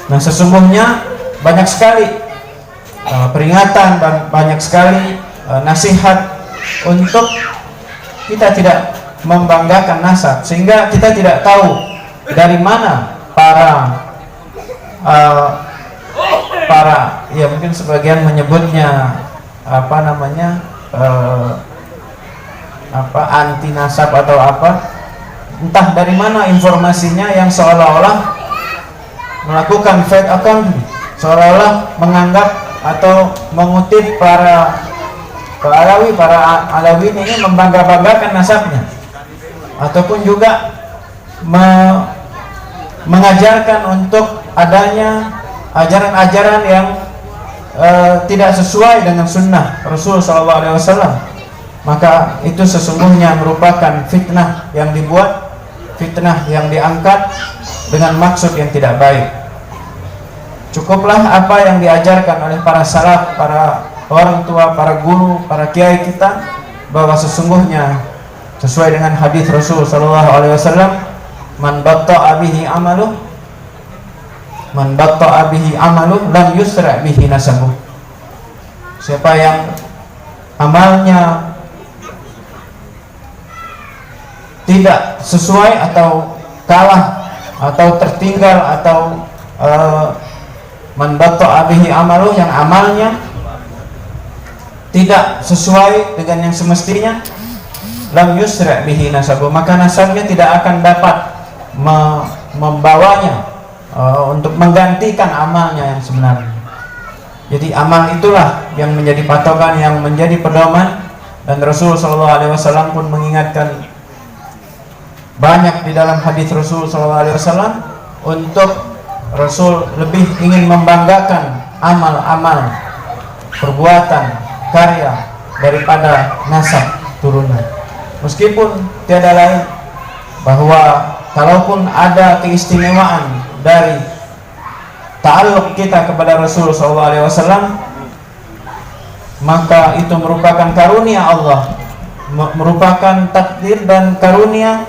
Nah, sesungguhnya banyak sekali peringatan dan banyak sekali nasihat untuk kita tidak membanggakan nasab, sehingga kita tidak tahu dari mana para ya mungkin sebagian menyebutnya anti nasab atau apa, entah dari mana informasinya yang seolah-olah melakukan fake account, seolah-olah menganggap atau mengutip para Alawi ini membangga-banggakan nasabnya, ataupun juga mengajarkan untuk adanya ajaran-ajaran yang tidak sesuai dengan sunnah Rasul SAW. Maka itu sesungguhnya merupakan fitnah yang dibuat, fitnah yang diangkat dengan maksud yang tidak baik. Cukuplah apa yang diajarkan oleh para salaf, para orang tua, para guru, para kiai kita, bahwa sesungguhnya sesuai dengan hadis Rasul SAW, man batta'a bihi amaluh lam yusra' bihi nasabuh. Siapa yang amalnya tidak sesuai atau kalah atau tertinggal atau man batta'a bihi amaluh, yang amalnya tidak sesuai dengan yang semestinya, lam yusra' bihi nasabuh, maka nasabnya tidak akan dapat membawanya untuk menggantikan amalnya yang sebenarnya. Jadi amal itulah yang menjadi patokan, yang menjadi pedoman, dan Rasul SAW pun mengingatkan banyak di dalam hadis Rasul SAW untuk Rasul lebih ingin membanggakan amal-amal, perbuatan, karya daripada nasab turunan. Meskipun tiada lain bahwa kalaupun ada keistimewaan dari ta'alluq kita kepada Rasul SAW, maka itu merupakan karunia Allah, merupakan takdir dan karunia,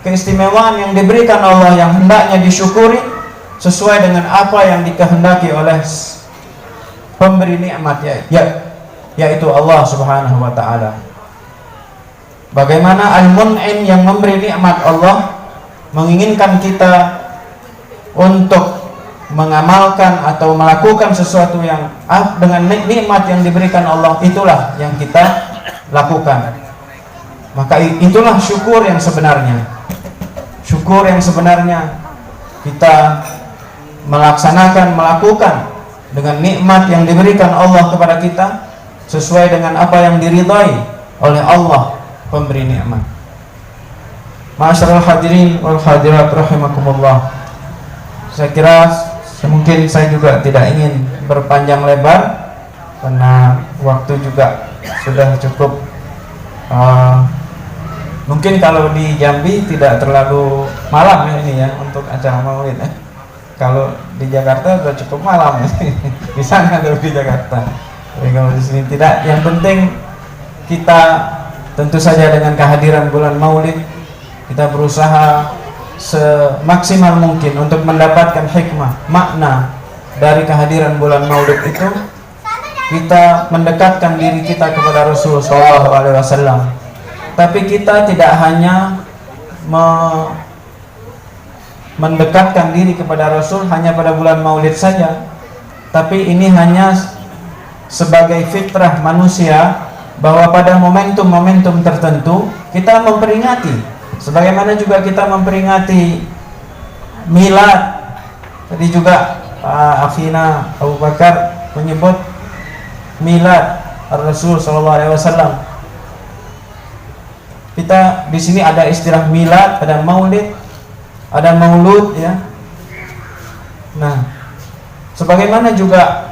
keistimewaan yang diberikan Allah, yang hendaknya disyukuri sesuai dengan apa yang dikehendaki oleh pemberi nikmat, yaitu Allah Subhanahu wa ta'ala. Bagaimana Al-Mun'im yang memberi nikmat Allah menginginkan kita untuk mengamalkan atau melakukan sesuatu yang dengan nikmat yang diberikan Allah, itulah yang kita lakukan. Maka itulah syukur yang sebenarnya. Syukur yang sebenarnya kita melakukan dengan nikmat yang diberikan Allah kepada kita sesuai dengan apa yang diridhai oleh Allah pemberi nikmat. Ma'asyiral hadirin wal hadirat rahimakumullah. Saya kira mungkin saya juga tidak ingin berpanjang lebar karena waktu juga sudah cukup. Mungkin kalau di Jambi tidak terlalu malam ini ya untuk acara maulid. Kalau di Jakarta sudah cukup malam. Di sana kalau di Jakarta. Tapi kalau di sini tidak. Yang penting kita tentu saja dengan kehadiran bulan maulid, kita berusaha semaksimal mungkin untuk mendapatkan hikmah, makna dari kehadiran bulan maulid itu. Kita mendekatkan diri kita kepada Rasul SAW. Tapi kita tidak hanya mendekatkan diri kepada Rasul hanya pada bulan maulid saja, tapi ini hanya sebagai fitrah manusia bahwa pada momentum-momentum tertentu kita memperingati, sebagaimana juga kita memperingati milad. Tadi juga Pak Afina Abu Bakar menyebut milad Rasul SAW. Kita di sini ada istilah milad, ada maulid, ada maulud ya. Nah, sebagaimana juga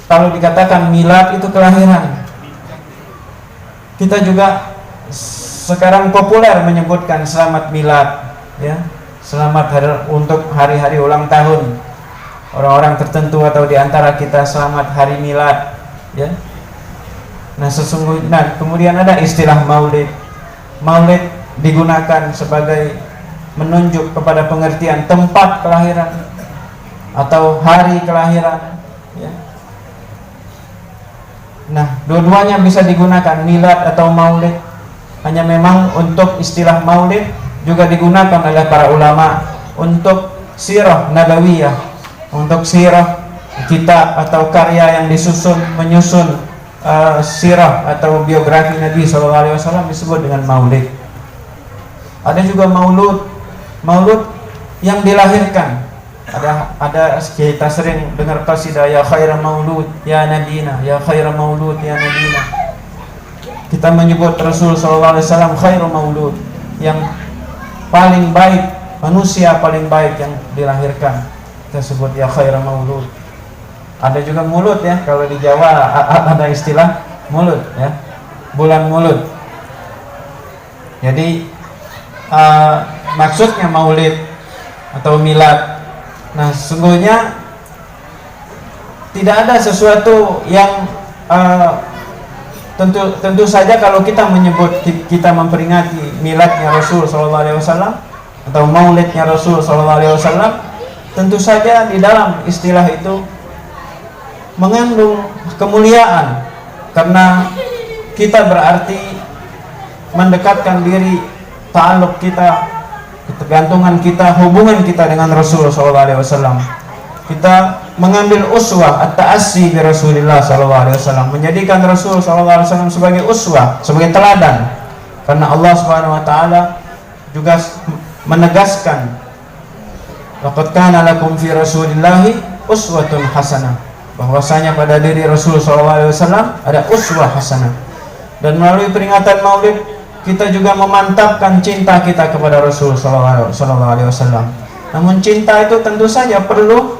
kalau dikatakan milad itu kelahiran, kita juga sekarang populer menyebutkan selamat milad ya, selamat untuk hari-hari ulang tahun orang-orang tertentu atau diantara kita, selamat hari milad ya. Nah sesungguhnya kemudian ada istilah maulid. Maulid digunakan sebagai menunjuk kepada pengertian tempat kelahiran atau hari kelahiran, ya. Nah, dua-duanya bisa digunakan, milad atau maulid. Hanya memang untuk istilah maulid juga digunakan oleh para ulama untuk sirah nabawiyah, untuk sirah kitab atau karya yang menyusun sirah atau biografi Nabi SAW disebut dengan maulid. Ada juga maulud yang dilahirkan. Ada kita sering dengar qasidah ya khaira maulud ya nabina, ya khaira maulud ya nabina. Kita menyebut Rasul SAW khairu maulud, yang paling baik, manusia paling baik yang dilahirkan. Kita sebut ya khaira maulud. Ada juga mulut, ya, kalau di Jawa ada istilah mulut, ya, bulan mulut. Jadi maksudnya maulid atau milad. Nah, sesungguhnya tidak ada sesuatu yang tentu saja kalau kita menyebut, kita memperingati miladnya Rasul SAW atau maulidnya Rasul SAW, tentu saja di dalam istilah itu mengandung kemuliaan, karena kita berarti mendekatkan diri, ta'alluq kita, ketergantungan kita, hubungan kita dengan Rasul SAW. Kita mengambil uswah, at-ta'assi bi Rasulillah SAW, menjadikan Rasul SAW sebagai uswah, sebagai teladan, karena Allah Subhanahu wa taala juga menegaskan, laqad kana lakum fi Rasulillahi uswatun hasanah, bahwasanya pada diri Rasul SAW ada uswah hasanah. Dan melalui peringatan maulid kita juga memantapkan cinta kita kepada Rasul SAW. Namun cinta itu tentu saja perlu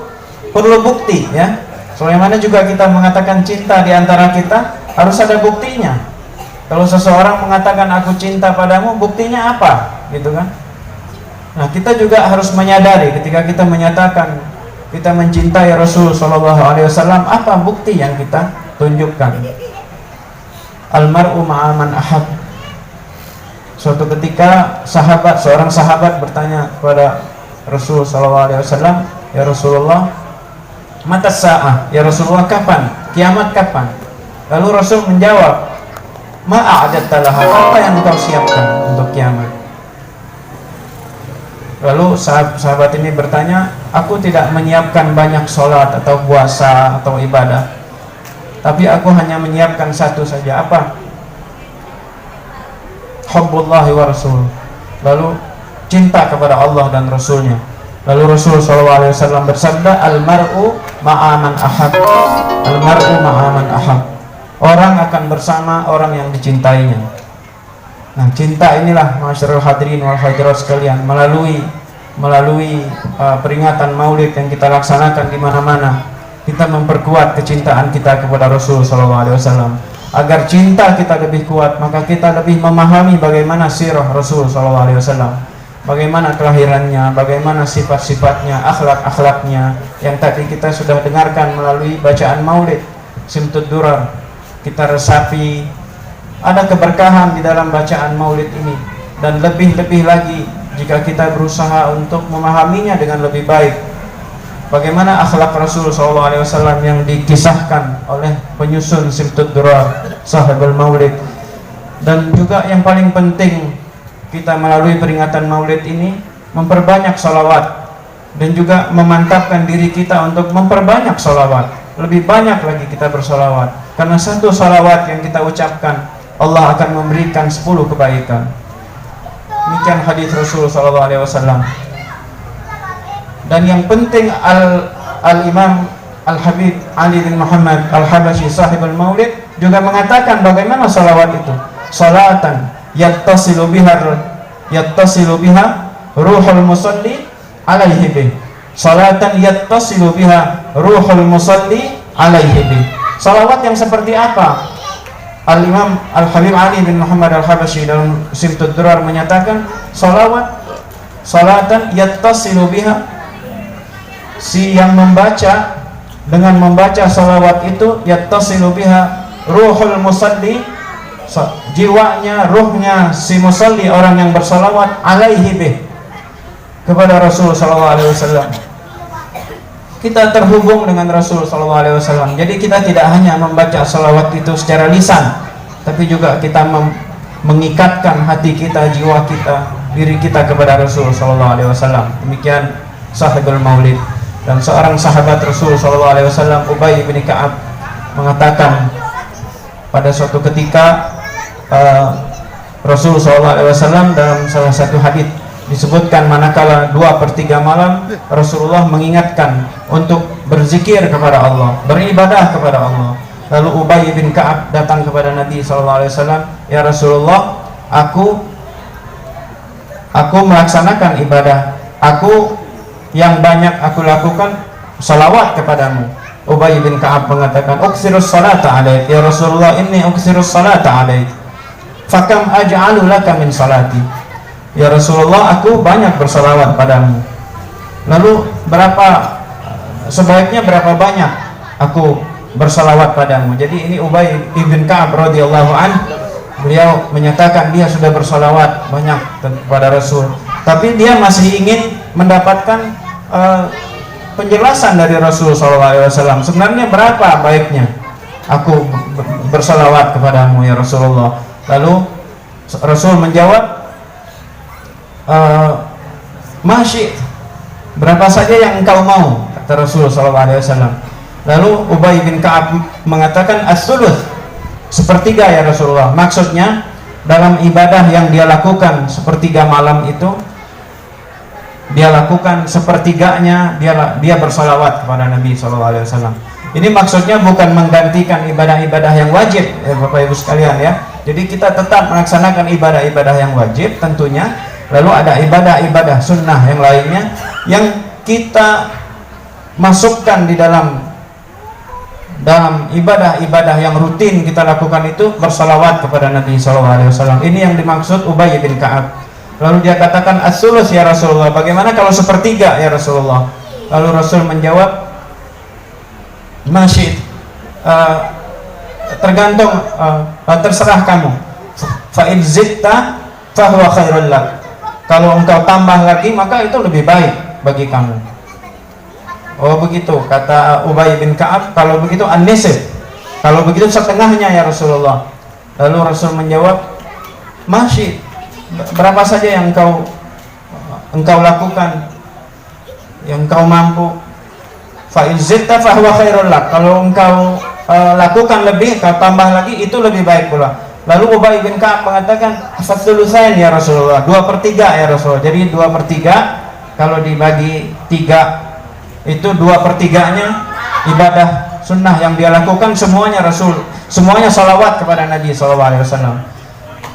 bukti, ya. Sebagaimana juga kita mengatakan cinta di antara kita harus ada buktinya. Kalau seseorang mengatakan aku cinta padamu, buktinya apa? Gitu kan? Nah, kita juga harus menyadari ketika kita menyatakan kita mencintai Rasul SAW, apa bukti yang kita tunjukkan? Almar'u ma'aman ahab. Suatu ketika seorang sahabat bertanya kepada Rasul SAW, ya Rasulullah, mata sa'ah, ya Rasulullah, kapan? Kiamat kapan? Lalu Rasul menjawab, ma'a'adatta laha, apa yang engkau siapkan untuk kiamat? Lalu sahabat ini bertanya, aku tidak menyiapkan banyak sholat atau puasa atau ibadah, tapi aku hanya menyiapkan satu saja. Apa? Hubbullahi wa rasul. Lalu cinta kepada Allah dan Rasulnya. Lalu Rasul SAW bersabda, almar'u ma'aman ahab. Almar'u ma'aman ahab. Orang akan bersama orang yang dicintainya. Nah, cinta inilah masyarul hadirin wal hadirat sekalian, melalui peringatan maulid yang kita laksanakan di mana-mana, kita memperkuat kecintaan kita kepada Rasul SAW. Agar cinta kita lebih kuat, maka kita lebih memahami bagaimana sirah Rasul SAW, bagaimana kelahirannya, bagaimana sifat-sifatnya, akhlak-akhlaknya, yang tadi kita sudah dengarkan melalui bacaan maulid Simtud Durar. Kita resapi, ada keberkahan di dalam bacaan maulid ini, dan lebih-lebih lagi jika kita berusaha untuk memahaminya dengan lebih baik. Bagaimana akhlak Rasul SAW yang dikisahkan oleh penyusun Simtud Durar, Sahibul Maulid. Dan juga yang paling penting, kita melalui peringatan maulid ini memperbanyak sholawat, dan juga memantapkan diri kita untuk memperbanyak sholawat. Lebih banyak lagi kita bersolawat, karena satu sholawat yang kita ucapkan, Allah akan memberikan 10 kebaikan. Demikian hadis Rasul SAW. Dan yang penting, Al-Imam Al-Habib Ali bin Muhammad Al-Habashi Sahibul Maulid juga mengatakan bagaimana salawat itu. Salatan yattasilu biha ruhul musalli alaihi bih. Salatan yattasilu biha ruhul musalli alaihi bih. Salawat yang seperti apa? Al-Imam Al-Habib Ali bin Muhammad Al-Habashi dalam Simtud Durar menyatakan, salatan yattasilu biha, si yang membaca, dengan membaca salawat itu, yattasilu biha ruhul musalli, jiwanya, ruhnya si musalli, orang yang bersalawat, alaihi bih, kepada Rasul SAW. kita terhubung dengan Rasul sallallahu alaihi wasallam. Jadi kita tidak hanya membaca salawat itu secara lisan, tapi juga kita mengikatkan hati kita, jiwa kita, diri kita kepada Rasul sallallahu alaihi wasallam. Demikian sahibul maulid. Dan seorang sahabat Rasul sallallahu alaihi wasallam, Ubay bin Ka'ab, mengatakan pada suatu ketika Rasul sallallahu alaihi wasallam dalam salah satu hadis disebutkan manakala 2/3 malam Rasulullah mengingatkan untuk berzikir kepada Allah, beribadah kepada Allah. Lalu Ubay bin Ka'ab datang kepada Nabi sallallahu alaihi wasallam, "Ya Rasulullah, aku melaksanakan ibadah. Aku yang banyak aku lakukan salawat kepadamu." Ubay bin Ka'ab mengatakan, "Uksirus salata alaik ya Rasulullah, inni uksirus salata alaik. Fakam aj'alu laka min salati." Ya Rasulullah, aku banyak bersalawat padamu. Lalu sebaiknya berapa banyak aku bersalawat padamu? Jadi ini Ubay bin Ka'ab radhiyallahu anhu, beliau menyatakan dia sudah bersalawat banyak kepada Rasul, tapi dia masih ingin mendapatkan penjelasan dari Rasul SAW. Sebenarnya berapa baiknya aku bersalawat kepadamu ya Rasulullah? Lalu Rasul menjawab, "Masyi, berapa saja yang engkau mau," kata Rasul SAW. Lalu Ubay bin Ka'ab mengatakan, "As-suluth, sepertiga ya Rasulullah." Maksudnya dalam ibadah yang dia lakukan sepertiga malam itu, dia lakukan sepertiganya dia bersalawat kepada Nabi SAW. Ini maksudnya bukan menggantikan ibadah-ibadah yang wajib ya Bapak Ibu sekalian ya. Jadi kita tetap melaksanakan ibadah-ibadah yang wajib tentunya. Lalu ada ibadah-ibadah sunnah yang lainnya yang kita masukkan di dalam ibadah-ibadah yang rutin kita lakukan itu bersalawat kepada Nabi SAW. Ini yang dimaksud Ubay bin Ka'ab. Lalu dia katakan, "As-sulus ya Rasulullah, bagaimana kalau sepertiga ya Rasulullah?" Lalu Rasul menjawab, "Masyi, tergantung, terserah kamu. Fa'in zitta fahuwa khairul lak." Kalau engkau tambah lagi maka itu lebih baik bagi kamu. Oh begitu, kata Ubay bin Ka'ab, kalau begitu an-nisf, kalau begitu setengahnya ya Rasulullah. Lalu Rasul menjawab, "Masyi, berapa saja yang engkau lakukan, yang engkau mampu. Fa in zitta fa huwa khairul lak." Kalau engkau lakukan lebih, kau tambah lagi, itu lebih baik pula. Lalu Ubay bin Ka'ab mengatakan, "Fasulusain ya Rasulullah, 2/3 ya Rasulullah." Jadi 2/3 kalau dibagi 3 itu 2/3-nya ibadah sunnah yang dia lakukan semuanya semuanya salawat kepada Nabi SAW.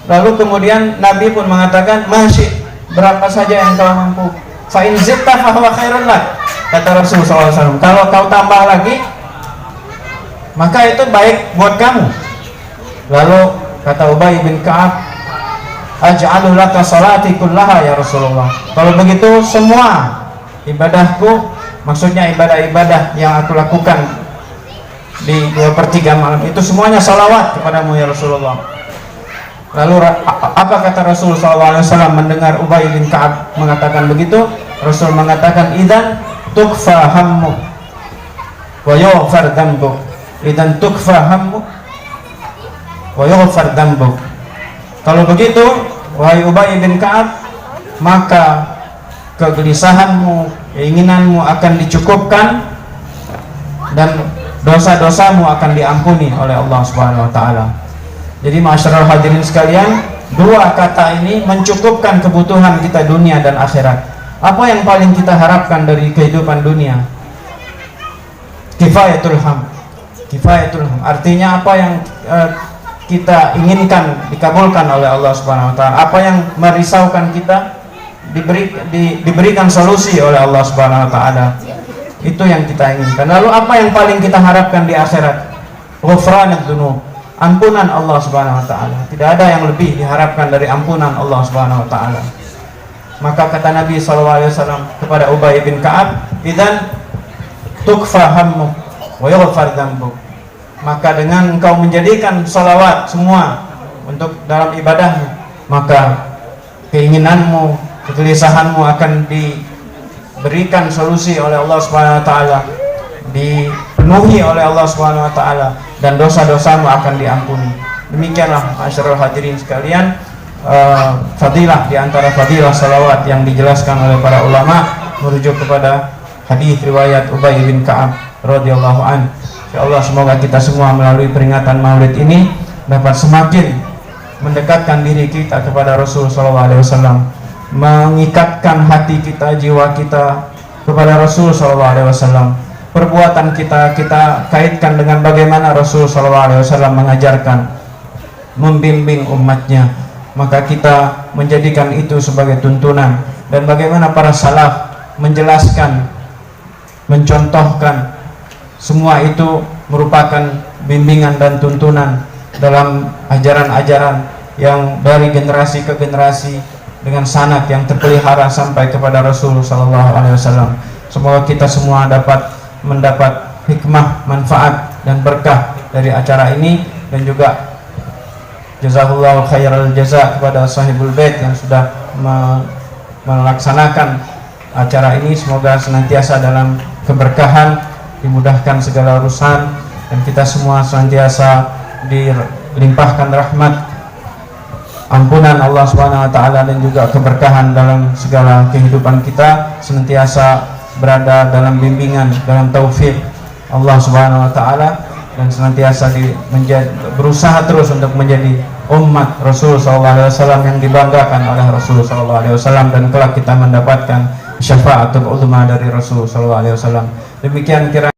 Lalu kemudian Nabi pun mengatakan, "Masyi, berapa saja yang kau mampu. Fa in zitta fa huwa khairul lak." Kata Rasul SAW, kalau kau tambah lagi maka itu baik buat kamu. Lalu kata Ubay bin Ka'ab, "Aj'alu laka salati kullaha ya Rasulullah." Kalau begitu semua ibadahku, maksudnya ibadah-ibadah yang aku lakukan di 2/3 malam itu semuanya salawat kepadamu ya Rasulullah. Lalu apa kata Rasul SAW mendengar Ubay bin Ka'ab mengatakan begitu? Rasul mengatakan, "Idzan tukfa hammuk wa yughfar dzambuk." Idzan tukfa hammuk wa yughfar dzambuk. Kalau begitu wahai Ubay bin Ka'ab, maka kegelisahanmu, keinginanmu akan dicukupkan dan dosa-dosamu akan diampuni oleh Allah Subhanahu wa taala. Jadi masyarakat hadirin sekalian, dua kata ini mencukupkan kebutuhan kita dunia dan akhirat. Apa yang paling kita harapkan dari kehidupan dunia? Kifayatul ham. Kifayatul ham. Artinya apa yang kita inginkan dikabulkan oleh Allah Subhanahu wa taala. Apa yang merisaukan kita diberikan solusi oleh Allah Subhanahu wa taala. Itu yang kita inginkan. Lalu apa yang paling kita harapkan di akhirat? Ghufranad dzunub. Ampunan Allah Subhanahu wa taala. Tidak ada yang lebih diharapkan dari ampunan Allah Subhanahu wa taala. Maka kata Nabi SAW kepada Ubay bin Ka'ab, "Idzan tukfa hammuk wa yughfar dzambuk." Maka dengan engkau menjadikan salawat semua untuk dalam ibadahmu, maka keinginanmu, kegelisahanmu akan diberikan solusi oleh Allah Subhanahu wa taala, dipenuhi oleh Allah Subhanahu wa taala, dan dosa-dosamu akan diampuni. Demikianlah masyarul hadirin sekalian, fadilah di antara fadilah salawat yang dijelaskan oleh para ulama merujuk kepada hadis riwayat Ubay bin Ka'ab radhiyallahu an. Insyaallah semoga kita semua melalui peringatan Maulid ini dapat semakin mendekatkan diri kita kepada Rasul sallallahu alaihi wasallam, mengikatkan hati kita, jiwa kita kepada Rasul sallallahu alaihi wasallam. Perbuatan kita kaitkan dengan bagaimana Rasul sallallahu alaihi wasallam mengajarkan, membimbing umatnya, maka kita menjadikan itu sebagai tuntunan. Dan bagaimana para salaf menjelaskan, mencontohkan, semua itu merupakan bimbingan dan tuntunan dalam ajaran-ajaran yang dari generasi ke generasi dengan sanad yang terpelihara sampai kepada Rasul sallallahu alaihi wasallam. Semoga kita semua dapat mendapat hikmah, manfaat dan berkah dari acara ini, dan juga jazakallahu khairal jaza kepada sahibul bait yang sudah melaksanakan acara ini. Semoga senantiasa dalam keberkahan, dimudahkan segala urusan, dan kita semua senantiasa dilimpahkan rahmat, ampunan Allah Subhanahu wa taala, dan juga keberkahan dalam segala kehidupan kita, senantiasa berada dalam bimbingan, dalam taufik Allah Subhanahu wa taala, dan senantiasa berusaha terus untuk menjadi umat Rasul sallallahu alaihi wasallam yang dibanggakan oleh Rasul sallallahu alaihi wasallam, dan kelak kita mendapatkan syafaatul uzma dari Rasul sallallahu alaihi wasallam. Demikian kira